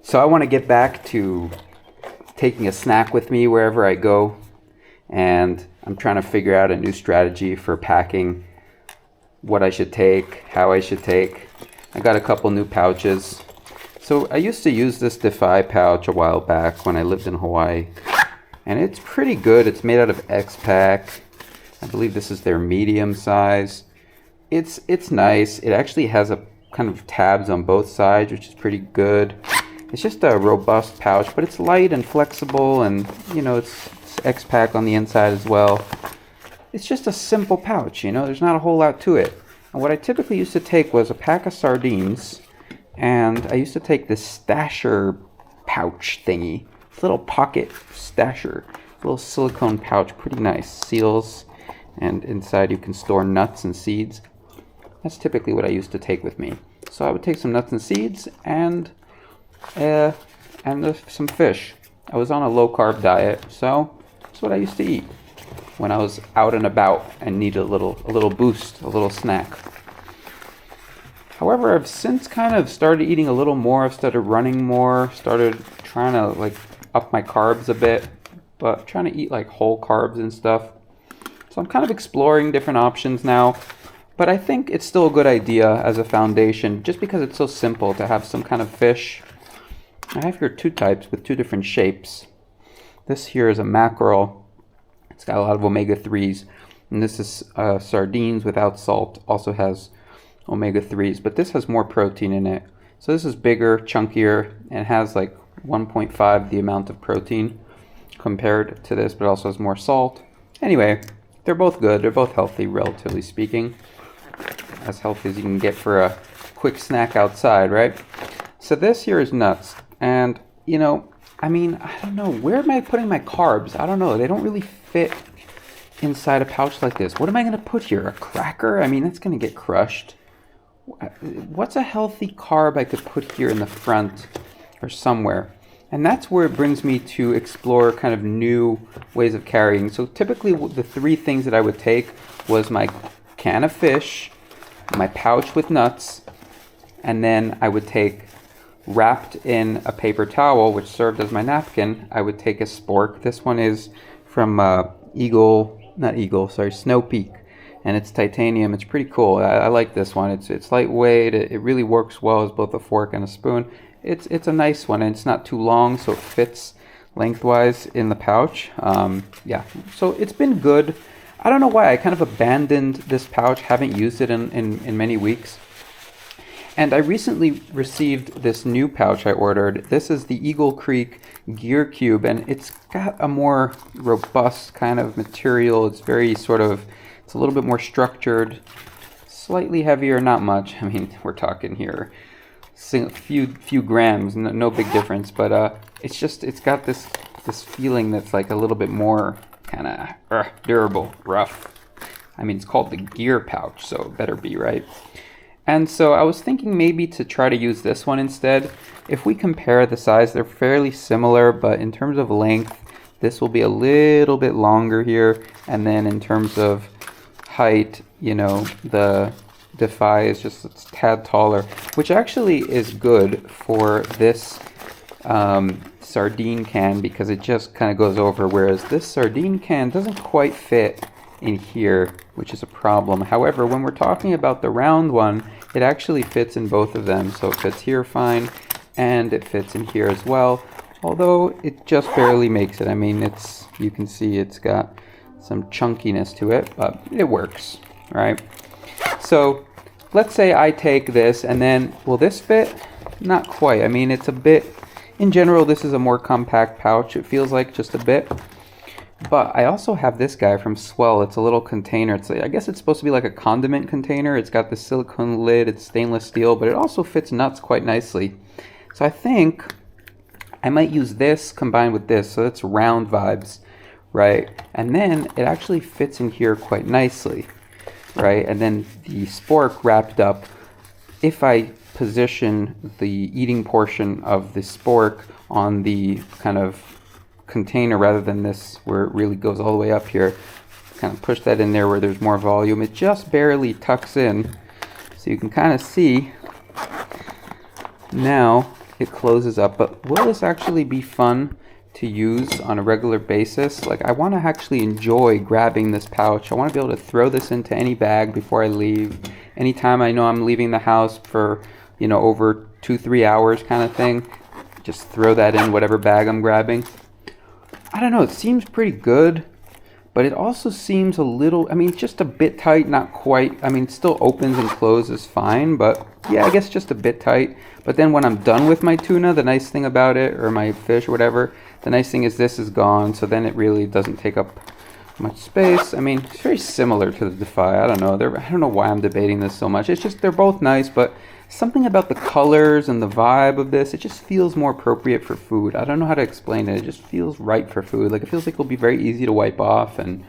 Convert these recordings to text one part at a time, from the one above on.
So I want to get back to taking a snack with me wherever I go, and I'm trying to figure out a new strategy for packing, what I should take, how I should take. I got a couple new pouches. So I used to use this Defy pouch a while back when I lived in Hawaii, and it's pretty good. It's made out of X-Pack. I believe this is their medium size. It's nice. It actually has a kind of tabs on both sides, which is pretty good. It's just a robust pouch, but it's light and flexible, and you know, it's X-Pack on the inside as well. It's just a simple pouch, you know, there's not a whole lot to it. And what I typically used to take was a pack of sardines, and I used to take this stasher pouch thingy. Little pocket stasher, little silicone pouch, pretty nice. Seals, and inside you can store nuts and seeds. That's typically what I used to take with me. So I would take some nuts and seeds and some fish. I was on a low-carb diet, so that's what I used to eat when I was out and about and needed a little boost, a little snack. However, I've since kind of started eating a little more. I've started running more, started trying to like up my carbs a bit, but trying to eat like whole carbs and stuff. So I'm kind of exploring different options now, but I think it's still a good idea as a foundation, just because it's so simple to have some kind of fish. I have here two types with two different shapes. This here is a mackerel. It's got a lot of omega-3s. And this is sardines without salt. Also has omega-3s, but this has more protein in it. So this is bigger, chunkier, and has like 1.5 the amount of protein compared to this, but also has more salt. Anyway, they're both good. They're both healthy, relatively speaking. As healthy as you can get for a quick snack outside, right? So this here is nuts. And, you know, I mean, I don't know. Where am I putting my carbs? I don't know. They don't really fit inside a pouch like this. What am I going to put here? A cracker? I mean, that's going to get crushed. What's a healthy carb I could put here in the front or somewhere? And that's where it brings me to explore kind of new ways of carrying. So typically the three things that I would take was my can of fish, my pouch with nuts, and then I would take, wrapped in a paper towel, which served as my napkin, I would take a spork. This one is from Snow Peak, and it's titanium. It's pretty cool. I like this one. It's lightweight. It really works well as both a fork and a spoon. It's a nice one, and it's not too long, so it fits lengthwise in the pouch. Yeah, so it's been good. I don't know why I kind of abandoned this pouch. Haven't used it in many weeks. And I recently received this new pouch I ordered. This is the Eagle Creek Gear Cube, and it's got a more robust kind of material. It's very sort of, it's a little bit more structured, slightly heavier, not much. I mean, we're talking here a few grams, no big difference, but it's got this feeling that's like a little bit more kind of durable, rough. I mean, it's called the Gear pouch, so it better be, right? And so I was thinking maybe to try to use this one instead. If we compare the size, they're fairly similar, but in terms of length, this will be a little bit longer here. And then in terms of height, you know, the Defy is just a tad taller, which actually is good for this sardine can because it just kind of goes over, whereas this sardine can doesn't quite fit in here, which is a problem. However, when we're talking about the round one, it actually fits in both of them. So it fits here fine, and it fits in here as well, although it just barely makes it. I mean, you can see it's got some chunkiness to it, but it works, right? So let's say I take this, and then will this fit? Not quite. I mean, it's a bit, in general, this is a more compact pouch. It feels like just a bit. But I also have this guy from Swell. It's a little container. I guess it's supposed to be like a condiment container. It's got the silicone lid. It's stainless steel, but it also fits nuts quite nicely. So I think I might use this combined with this. So it's round vibes, right? And then it actually fits in here quite nicely, right? And then the spork wrapped up. If I position the eating portion of the spork on the kind of container rather than this where it really goes all the way up here, kind of push that in there where there's more volume, it just barely tucks in, so you can kind of see now it closes up. But will this actually be fun to use on a regular basis? Like, I want to actually enjoy grabbing this pouch. I want to be able to throw this into any bag before I leave. Anytime I know I'm leaving the house for, you know, over 2-3 hours kind of thing, just throw that in whatever bag I'm grabbing. I don't know, it seems pretty good, but it also seems a little, I mean, just a bit tight, not quite. I mean, it still opens and closes fine, but yeah, I guess just a bit tight. But then when I'm done with my tuna, the nice thing about it, or my fish or whatever, the nice thing is this is gone, so then it really doesn't take up much space. I mean, it's very similar to the Defy. I don't know. I don't know why I'm debating this so much. It's just they're both nice, but something about the colors and the vibe of this, it just feels more appropriate for food. I don't know how to explain it. It just feels right for food. Like, it feels like it'll be very easy to wipe off. And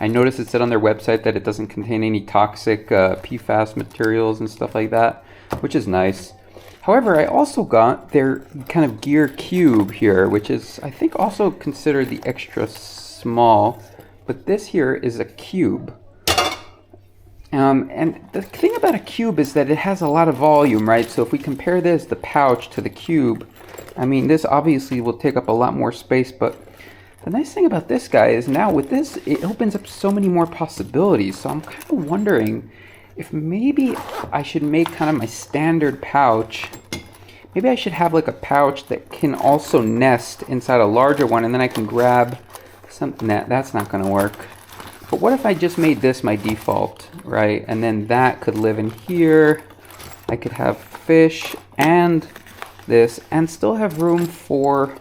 I noticed it said on their website that it doesn't contain any toxic PFAS materials and stuff like that, which is nice. However, I also got their kind of gear cube here, which is, I think, also considered the extra small. But this here is a cube. And the thing about a cube is that it has a lot of volume, right? So if we compare this, the pouch, to the cube, I mean, this obviously will take up a lot more space, but the nice thing about this guy is now with this, it opens up so many more possibilities. So I'm kind of wondering if maybe I should make kind of my standard pouch. Maybe I should have like a pouch that can also nest inside a larger one, and then I can grab something. That's not going to work. But what if I just made this my default, right? And then that could live in here. I could have fish and this, and still have room for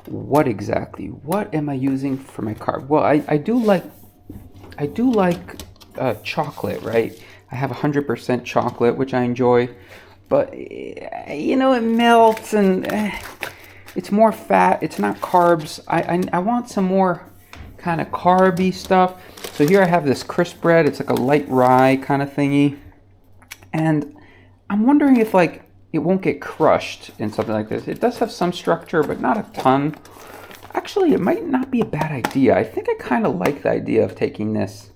what exactly? What am I using for my carb? Well, I do like chocolate, right? I have 100% chocolate, which I enjoy, but you know, it melts and it's more fat. It's not carbs. I want some more kind of carby stuff. So here I have this crisp bread. It's like a light rye kind of thingy, and I'm wondering if like it won't get crushed in something like this. It does have some structure, but not a ton. Actually, it might not be a bad idea. I think I kind of like the idea of taking this.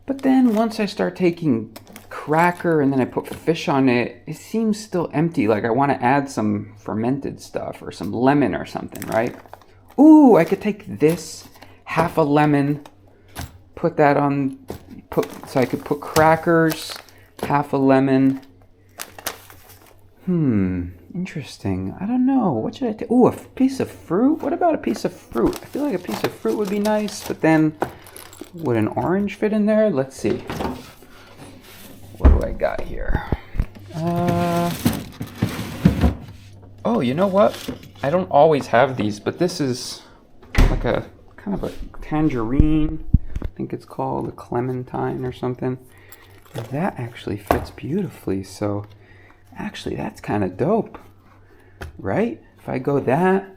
But then once I start taking cracker and then I put fish on it, it seems still empty. Like I want to add some fermented stuff or some lemon or something, right? Ooh, I could take this, half a lemon, put that on, so I could put crackers, half a lemon. Interesting. I don't know. What should I take? Ooh, a piece of fruit? What about a piece of fruit? I feel like a piece of fruit would be nice, but then would an orange fit in there? Let's see. What do I got here? Oh, you know what? I don't always have these, but this is like a kind of a tangerine. I think it's called a clementine or something. That actually fits beautifully. So actually, that's kind of dope, right? If I go that.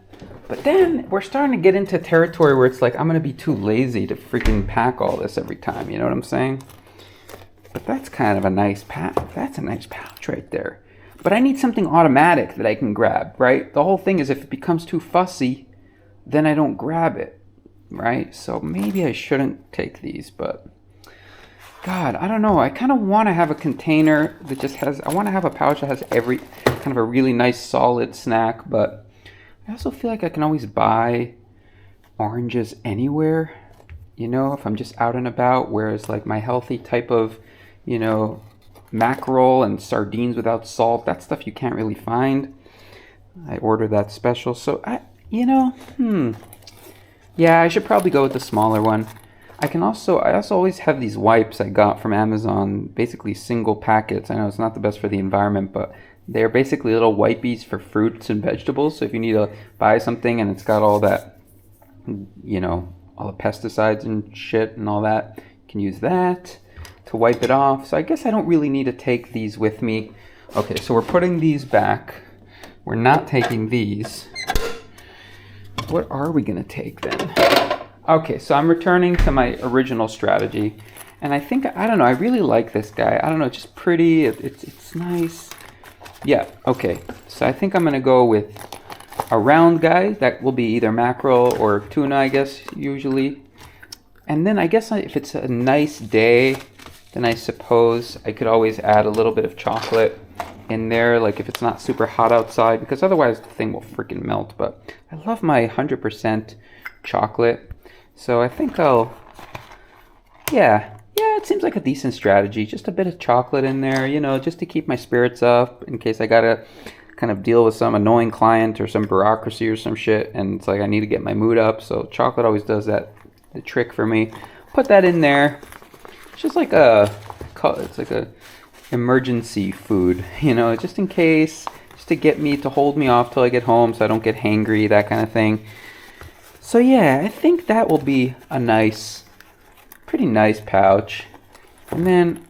But then we're starting to get into territory where it's like I'm going to be too lazy to freaking pack all this every time. You know what I'm saying? But that's kind of a nice pouch. That's a nice pouch right there. But I need something automatic that I can grab, right? The whole thing is if it becomes too fussy, then I don't grab it, right? So maybe I shouldn't take these, but God, I don't know. I kind of want to have a container that just has, I want to have a pouch that has every kind of a really nice solid snack, but I also feel like I can always buy oranges anywhere, you know, if I'm just out and about, whereas like my healthy type of, you know, mackerel and sardines without salt, that stuff you can't really find. I ordered that special, so yeah, I should probably go with the smaller one. I also always have these wipes I got from Amazon, basically single packets. I know it's not the best for the environment, but they're basically little wipies for fruits and vegetables. So if you need to buy something and it's got all that, you know, all the pesticides and shit and all that, you can use that to wipe it off. So I guess I don't really need to take these with me. Okay, so we're putting these back. We're not taking these. What are we gonna take then? Okay, so I'm returning to my original strategy. And I think, I don't know, I really like this guy. I don't know, it's just pretty, it's nice. Yeah, okay, so I think I'm gonna go with a round guy. That will be either mackerel or tuna, I guess, usually. And then I guess if it's a nice day, then I suppose I could always add a little bit of chocolate in there, like if it's not super hot outside, because otherwise the thing will freaking melt. But I love my 100% chocolate, so I think yeah, it seems like a decent strategy. Just a bit of chocolate in there, you know, just to keep my spirits up in case I gotta kind of deal with some annoying client or some bureaucracy or some shit, and it's like I need to get my mood up. So chocolate always does the trick for me. Put that in there. It's just like it's like a emergency food, you know, just in case, just to hold me off till I get home so I don't get hangry, that kind of thing. So yeah, I think that will be a pretty nice pouch. And then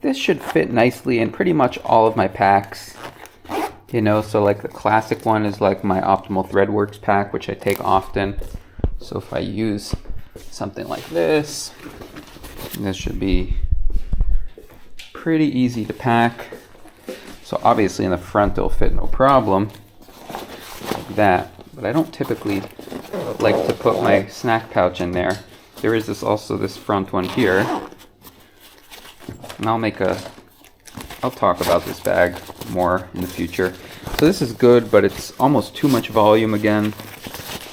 this should fit nicely in pretty much all of my packs, you know. So like the classic one is like my Optimal Threadworks pack, which I take often. So if I use something like this should be pretty easy to pack. So obviously in the front it'll fit no problem, like that. But I don't typically like to put my snack pouch in there. There is also this front one here, and I'll talk about this bag more in the future. So this is good, but it's almost too much volume again.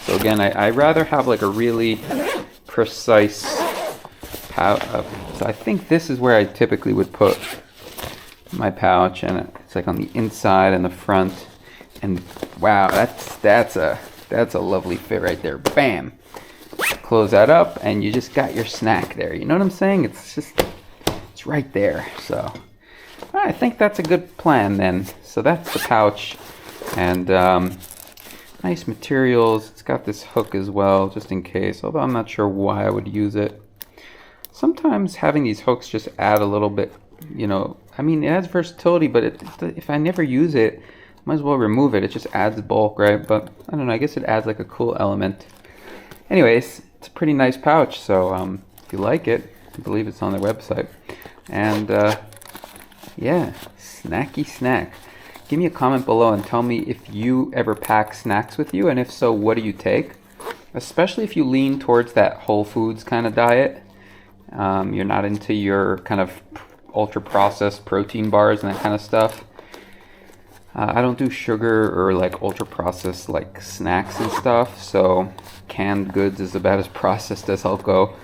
So again, I rather have like a really precise pouch. So I think this is where I typically would put my pouch, and it's like on the inside and the front. And wow, that's a lovely fit right there. Bam! Close that up, and you just got your snack there. You know what I'm saying? It's right there. So I think that's a good plan then. So that's the pouch, and nice materials. It's got this hook as well, just in case, although I'm not sure why I would use it. Sometimes having these hooks just add a little bit, you know, I mean, it has versatility, but if I never use it, might as well remove it. It just adds bulk, right? But I don't know, I guess it adds like a cool element. Anyways, it's a pretty nice pouch, so if you like it, I believe it's on their website. And yeah, snacky snack. Give me a comment below and tell me if you ever pack snacks with you, and if so, what do you take? Especially if you lean towards that Whole Foods kind of diet. You're not into your kind of ultra processed protein bars and that kind of stuff. I don't do sugar or like ultra processed like snacks and stuff, so canned goods is about as processed as I'll go.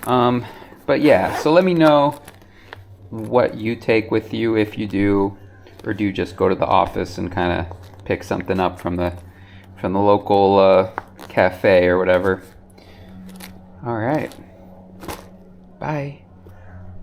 But yeah, so let me know what you take with you, if you do, or do you just go to the office and kind of pick something up from the local cafe or whatever. All right. Bye.